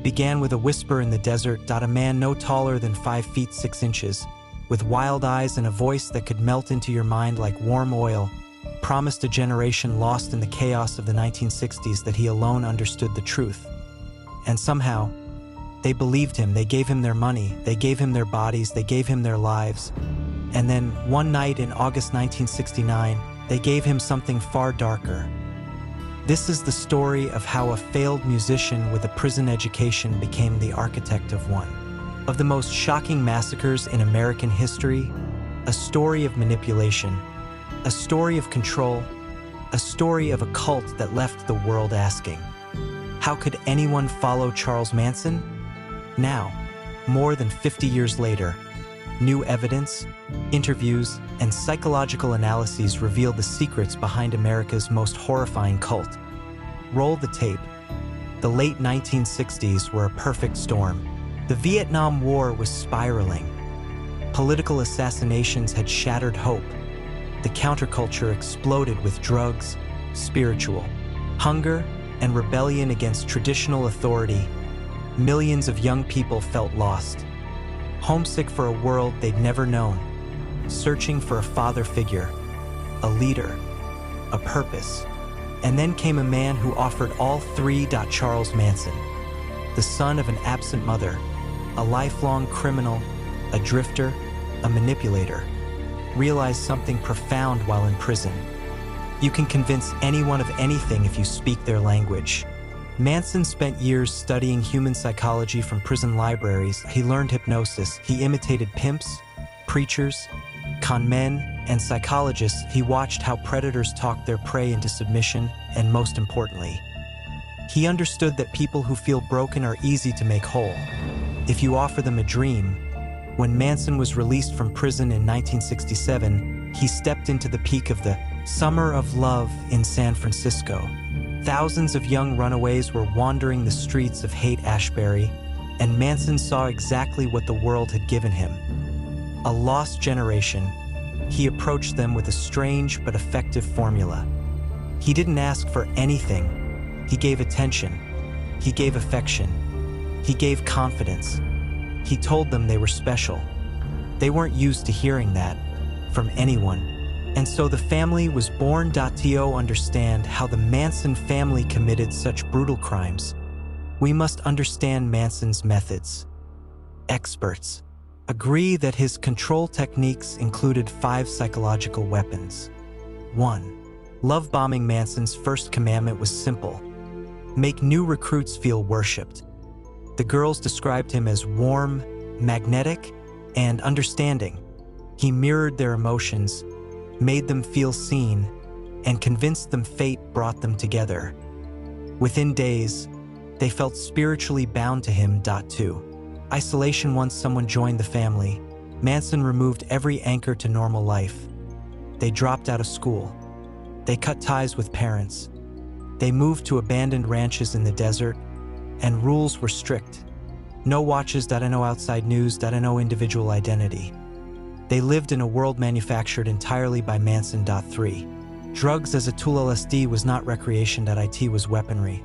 began with a whisper in the desert. A man no taller than 5 feet 6 inches, with wild eyes and a voice that could melt into your mind like warm oil, promised a generation lost in the chaos of the 1960s that he alone understood the truth. And somehow, they believed him. They gave him their money, they gave him their bodies, they gave him their lives. And then, one night in August 1969, they gave him something far darker. This is the story of how a failed musician with a prison education became the architect of one of the most shocking massacres in American history, a story of manipulation, a story of control, a story of a cult that left the world asking, how could anyone follow Charles Manson? Now, more than 50 years later, new evidence, interviews, and psychological analyses reveal the secrets behind America's most horrifying cult. Roll the tape. The late 1960s were a perfect storm. The Vietnam War was spiraling. Political assassinations had shattered hope. The counterculture exploded with drugs, spiritual hunger, and rebellion against traditional authority. Millions of young people felt lost, homesick for a world they'd never known, searching for a father figure, a leader, a purpose. And then came a man who offered all three. Charles Manson, the son of an absent mother, a lifelong criminal, a drifter, a manipulator, realized something profound while in prison. You can convince anyone of anything if you speak their language. Manson spent years studying human psychology from prison libraries. He learned hypnosis. He imitated pimps, preachers, con men, and psychologists. He watched how predators talked their prey into submission, and most importantly, he understood that people who feel broken are easy to make whole if you offer them a dream. When Manson was released from prison in 1967, he stepped into the peak of the Summer of Love in San Francisco. Thousands of young runaways were wandering the streets of Haight-Ashbury, and Manson saw exactly what the world had given him: a lost generation. He approached them with a strange but effective formula. He didn't ask for anything. He gave attention. He gave affection. He gave confidence. He told them they were special. They weren't used to hearing that from anyone. And so the family was born. To understand how the Manson family committed such brutal crimes, we must understand Manson's methods. Experts agree that his control techniques included 5 psychological weapons. 1. Love bombing. Manson's first commandment was simple: make new recruits feel worshipped. The girls described him as warm, magnetic, and understanding. He mirrored their emotions, made them feel seen, and convinced them fate brought them together. Within days, they felt spiritually bound to him. 2. Isolation. Once someone joined the family, Manson removed every anchor to normal life. They dropped out of school. They cut ties with parents. They moved to abandoned ranches in the desert, and rules were strict. No watches. No outside news. No individual identity. They lived in a world manufactured entirely by Manson. 3. Drugs as a tool. LSD was not recreation. It was weaponry.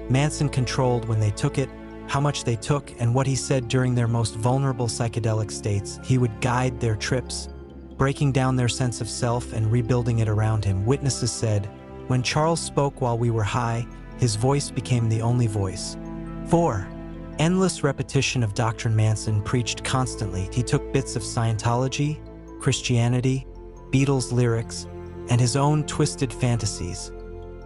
Manson controlled when they took it, how much they took, and what he said during their most vulnerable psychedelic states. He would guide their trips, breaking down their sense of self and rebuilding it around him. Witnesses said, when Charles spoke while we were high, his voice became the only voice. 4. Endless repetition of doctrine. Manson preached constantly. He took bits of Scientology, Christianity, Beatles lyrics, and his own twisted fantasies,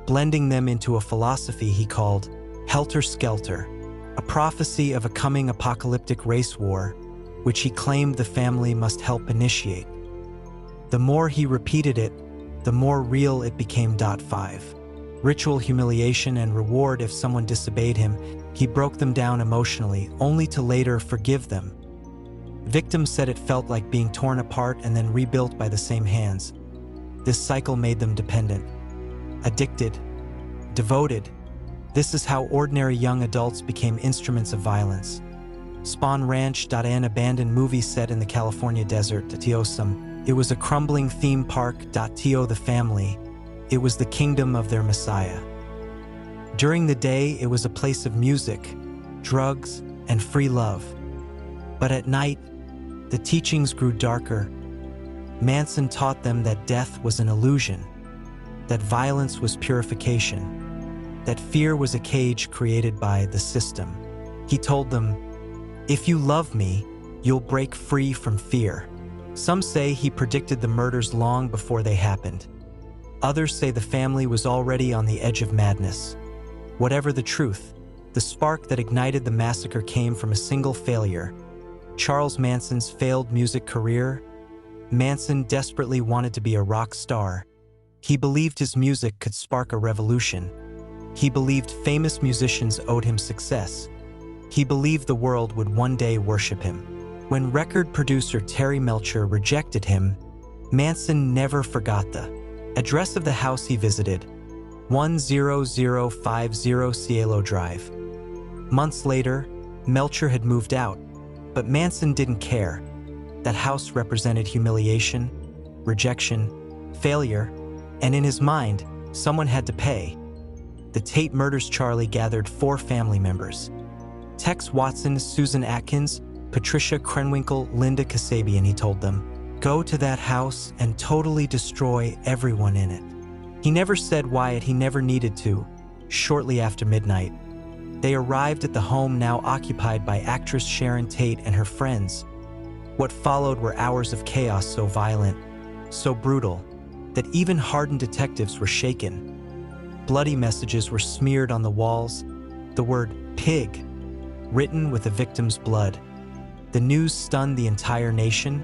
blending them into a philosophy he called Helter Skelter, a prophecy of a coming apocalyptic race war, which he claimed the family must help initiate. The more he repeated it, the more real it became. 5. Ritual humiliation and reward. If someone disobeyed him, he broke them down emotionally, only to later forgive them. Victims said it felt like being torn apart and then rebuilt by the same hands. This cycle made them dependent, addicted, devoted. This is how ordinary young adults became instruments of violence. Spawn Ranch. An abandoned movie set in the California desert. It was a crumbling theme park. The family, it was the kingdom of their Messiah. During the day, it was a place of music, drugs, and free love. But at night, the teachings grew darker. Manson taught them that death was an illusion, that violence was purification, that fear was a cage created by the system. He told them, "If you love me, you'll break free from fear." Some say he predicted the murders long before they happened. Others say the family was already on the edge of madness. Whatever the truth, the spark that ignited the massacre came from a single failure: Charles Manson's failed music career. Manson desperately wanted to be a rock star. He believed his music could spark a revolution. He believed famous musicians owed him success. He believed the world would one day worship him. When record producer Terry Melcher rejected him, Manson never forgot the address of the house he visited, 10050 Cielo Drive. Months later, Melcher had moved out, but Manson didn't care. That house represented humiliation, rejection, failure, and in his mind, someone had to pay. The Tate murders. Charlie gathered 4 family members: Tex Watson, Susan Atkins, Patricia Krenwinkel, Linda Kasabian. He told them, "Go to that house and totally destroy everyone in it." He never said why. He never needed to. Shortly after midnight, they arrived at the home now occupied by actress Sharon Tate and her friends. What followed were hours of chaos so violent, so brutal, that even hardened detectives were shaken. Bloody messages were smeared on the walls, the word "pig" written with the victim's blood. The news stunned the entire nation,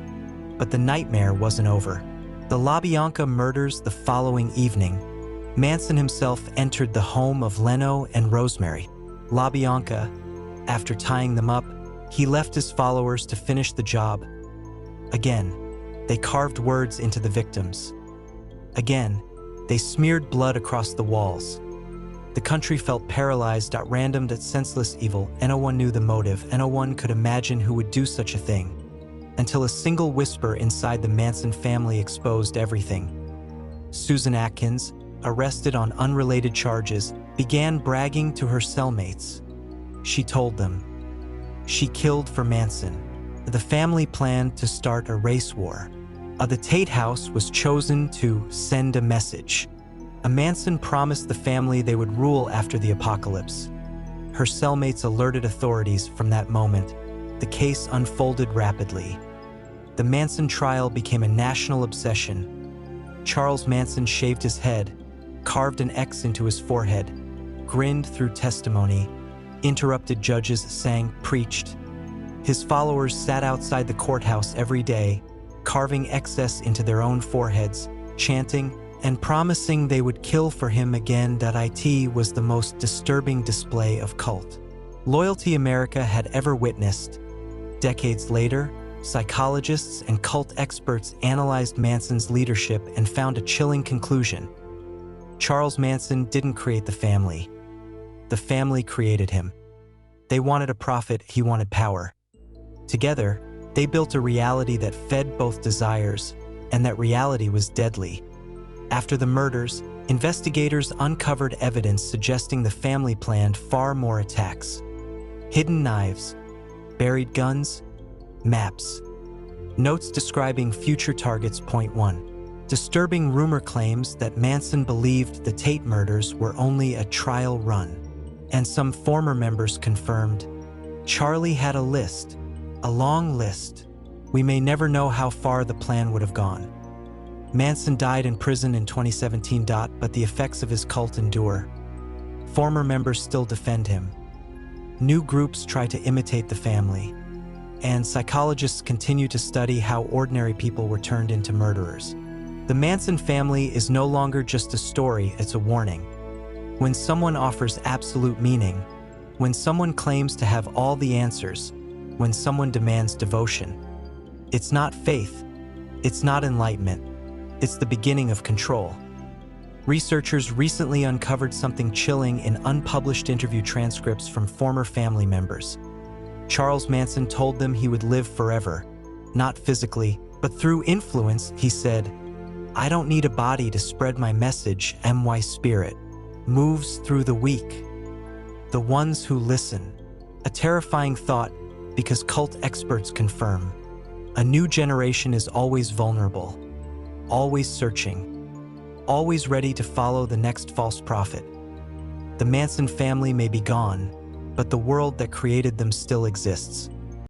but the nightmare wasn't over. The LaBianca murders. The following evening, Manson himself entered the home of Leno and Rosemary. LaBianca, after tying them up, he left his followers to finish the job. Again, they carved words into the victims. Again, they smeared blood across the walls. The country felt paralyzed, random, senseless evil, and no one knew the motive, and no one could imagine who would do such a thing. Until a single whisper inside the Manson family exposed everything. Susan Atkins, arrested on unrelated charges, began bragging to her cellmates. She told them she killed for Manson. The family planned to start a race war. The Tate house was chosen to send a message. Manson promised the family they would rule after the apocalypse. Her cellmates alerted authorities. From that moment, the case unfolded rapidly. The Manson trial became a national obsession. Charles Manson shaved his head, carved an X into his forehead, grinned through testimony, interrupted judges, sang, preached. His followers sat outside the courthouse every day, carving excess into their own foreheads, chanting, and promising they would kill for him again. It was the most disturbing display of cult loyalty America had ever witnessed. Decades later, psychologists and cult experts analyzed Manson's leadership and found a chilling conclusion. Charles Manson didn't create the family. The family created him. They wanted a profit, he wanted power. Together, they built a reality that fed both desires, and that reality was deadly. After the murders, investigators uncovered evidence suggesting the family planned far more attacks. Hidden knives, buried guns, maps, notes describing future targets. Point 1. Disturbing rumor claims that Manson believed the Tate murders were only a trial run. And some former members confirmed Charlie had a list, a long list. We may never know how far the plan would have gone. Manson died in prison in 2017, but the effects of his cult endure. Former members still defend him. New groups try to imitate the family. And psychologists continue to study how ordinary people were turned into murderers. The Manson family is no longer just a story, it's a warning. When someone offers absolute meaning, when someone claims to have all the answers, when someone demands devotion, it's not faith, it's not enlightenment, it's the beginning of control. Researchers recently uncovered something chilling in unpublished interview transcripts from former family members. Charles Manson told them he would live forever, not physically, but through influence. He said, "I don't need a body to spread my message. My spirit moves through the weak, the ones who listen, A terrifying thought because cult experts confirm. A new generation is always vulnerable, always searching, always ready to follow the next false prophet. The Manson family may be gone, but the world that created them still exists.